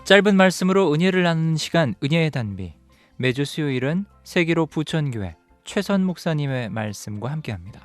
짧은 말씀으로 은혜를 나누는 시간, 은혜의 단비. 매주 수요일은 세기로 부천교회 최선 목사님의 말씀과 함께합니다.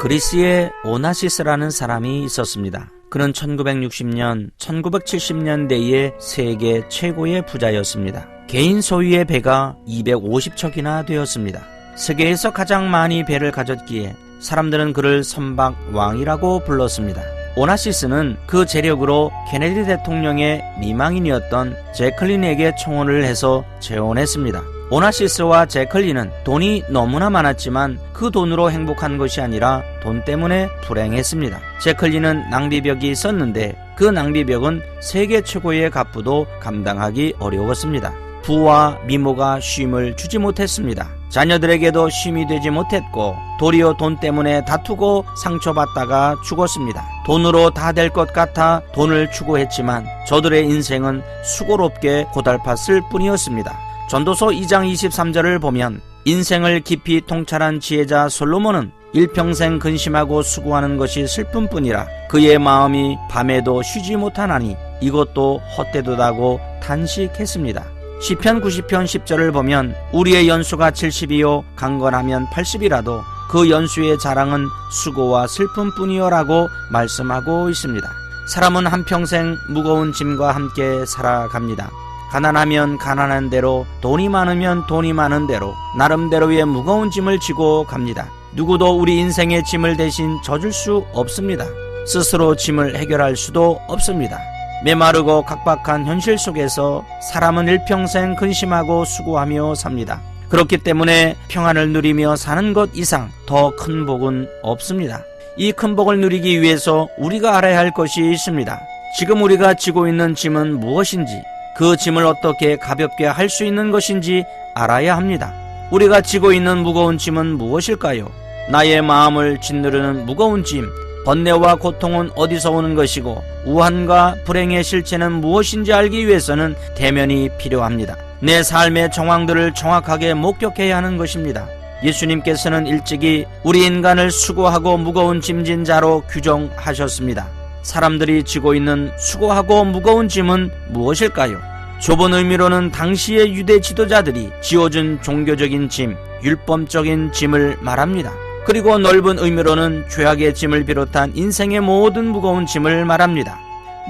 그리스에 오나시스라는 사람이 있었습니다. 그는 1960년, 1970년대의 세계 최고의 부자였습니다. 개인 소유의 배가 250척이나 되었습니다. 세계에서 가장 많이 배를 가졌기에 사람들은 그를 선박왕이라고 불렀습니다. 오나시스는 그 재력으로 케네디 대통령의 미망인이었던 제클린에게 청혼을 해서 재혼했습니다. 오나시스와 제클린은 돈이 너무나 많았지만 그 돈으로 행복한 것이 아니라 돈 때문에 불행했습니다. 제클린은 낭비벽이 있었는데 그 낭비벽은 세계 최고의 갑부도 감당하기 어려웠습니다. 부와 미모가 쉼을 주지 못했습니다. 자녀들에게도 쉼이 되지 못했고 도리어 돈 때문에 다투고 상처받다가 죽었습니다. 돈으로 다 될 것 같아 돈을 추구했지만 저들의 인생은 수고롭게 고달팠을 뿐이었습니다. 전도서 2장 23절을 보면 인생을 깊이 통찰한 지혜자 솔로몬은 일평생 근심하고 수고하는 것이 슬픔뿐이라 그의 마음이 밤에도 쉬지 못하나니 이것도 헛되도다고 탄식했습니다. 시편 90편 10절을 보면 우리의 연수가 70이요 강건하면 80이라도 그 연수의 자랑은 수고와 슬픔뿐이요라고 말씀하고 있습니다. 사람은 한평생 무거운 짐과 함께 살아갑니다. 가난하면 가난한 대로, 돈이 많으면 돈이 많은 대로 나름대로의 무거운 짐을 지고 갑니다. 누구도 우리 인생의 짐을 대신 져줄 수 없습니다. 스스로 짐을 해결할 수도 없습니다. 메마르고 각박한 현실 속에서 사람은 일평생 근심하고 수고하며 삽니다. 그렇기 때문에 평안을 누리며 사는 것 이상 더 큰 복은 없습니다. 이 큰 복을 누리기 위해서 우리가 알아야 할 것이 있습니다. 지금 우리가 지고 있는 짐은 무엇인지, 그 짐을 어떻게 가볍게 할 수 있는 것인지 알아야 합니다. 우리가 지고 있는 무거운 짐은 무엇일까요? 나의 마음을 짓누르는 무거운 짐, 번뇌와 고통은 어디서 오는 것이고 우환과 불행의 실체는 무엇인지 알기 위해서는 대면이 필요합니다. 내 삶의 정황들을 정확하게 목격해야 하는 것입니다. 예수님께서는 일찍이 우리 인간을 수고하고 무거운 짐진 자로 규정하셨습니다. 사람들이 지고 있는 수고하고 무거운 짐은 무엇일까요? 좁은 의미로는 당시의 유대 지도자들이 지어준 종교적인 짐, 율법적인 짐을 말합니다. 그리고 넓은 의미로는 죄악의 짐을 비롯한 인생의 모든 무거운 짐을 말합니다.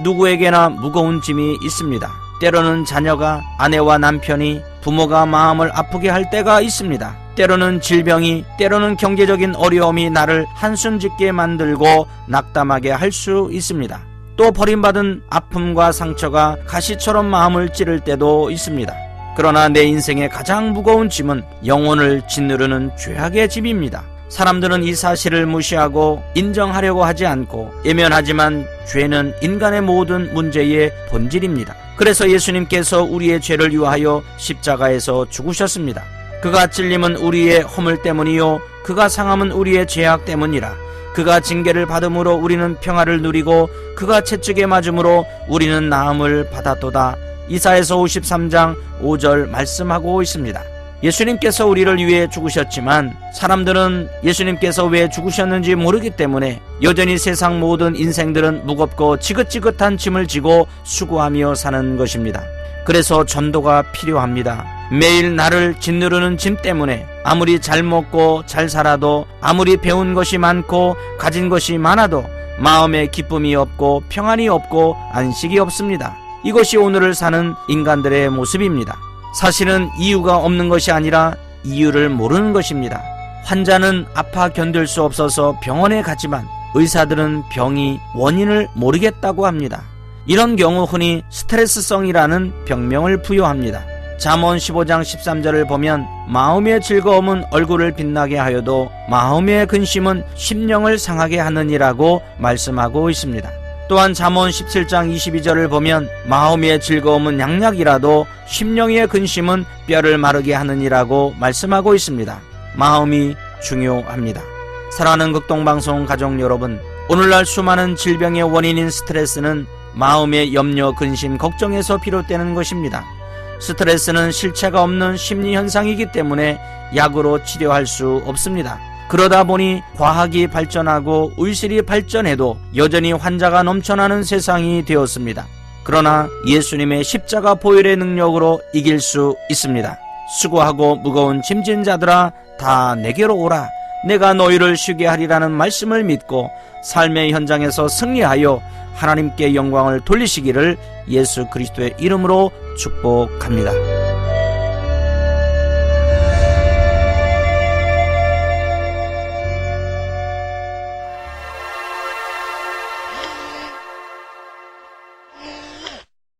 누구에게나 무거운 짐이 있습니다. 때로는 자녀가, 아내와 남편이, 부모가 마음을 아프게 할 때가 있습니다. 때로는 질병이, 때로는 경제적인 어려움이 나를 한숨 짓게 만들고 낙담하게 할 수 있습니다. 또 버림받은 아픔과 상처가 가시처럼 마음을 찌를 때도 있습니다. 그러나 내 인생의 가장 무거운 짐은 영혼을 짓누르는 죄악의 짐입니다. 사람들은 이 사실을 무시하고 인정하려고 하지 않고 예면하지만 죄는 인간의 모든 문제의 본질입니다. 그래서 예수님께서 우리의 죄를 위하여 십자가에서 죽으셨습니다. 그가 찔림은 우리의 허물 때문이요 그가 상함은 우리의 죄악 때문이라. 그가 징계를 받음으로 우리는 평화를 누리고 그가 채찍에 맞음으로 우리는 나음을 받았도다. 이사야서 53장 5절 말씀하고 있습니다. 예수님께서 우리를 위해 죽으셨지만 사람들은 예수님께서 왜 죽으셨는지 모르기 때문에 여전히 세상 모든 인생들은 무겁고 지긋지긋한 짐을 지고 수고하며 사는 것입니다. 그래서 전도가 필요합니다. 매일 나를 짓누르는 짐 때문에 아무리 잘 먹고 잘 살아도, 아무리 배운 것이 많고 가진 것이 많아도 마음에 기쁨이 없고 평안이 없고 안식이 없습니다. 이것이 오늘을 사는 인간들의 모습입니다. 사실은 이유가 없는 것이 아니라 이유를 모르는 것입니다. 환자는 아파 견딜 수 없어서 병원에 가지만 의사들은 병이 원인을 모르겠다고 합니다. 이런 경우 흔히 스트레스성이라는 병명을 부여합니다. 잠언 15장 13절을 보면 마음의 즐거움은 얼굴을 빛나게 하여도 마음의 근심은 심령을 상하게 하느니라고 말씀하고 있습니다. 또한 잠언 17장 22절을 보면 마음의 즐거움은 양약이라도 심령의 근심은 뼈를 마르게 하느니라고 말씀하고 있습니다. 마음이 중요합니다. 사랑하는 극동방송 가족 여러분, 오늘날 수많은 질병의 원인인 스트레스는 마음의 염려, 근심, 걱정에서 비롯되는 것입니다. 스트레스는 실체가 없는 심리 현상이기 때문에 약으로 치료할 수 없습니다. 그러다 보니 과학이 발전하고 의술이 발전해도 여전히 환자가 넘쳐나는 세상이 되었습니다. 그러나 예수님의 십자가 보혈의 능력으로 이길 수 있습니다. 수고하고 무거운 짐진 자들아 다 내게로 오라. 내가 너희를 쉬게 하리라는 말씀을 믿고 삶의 현장에서 승리하여 하나님께 영광을 돌리시기를 예수 그리스도의 이름으로 축복합니다.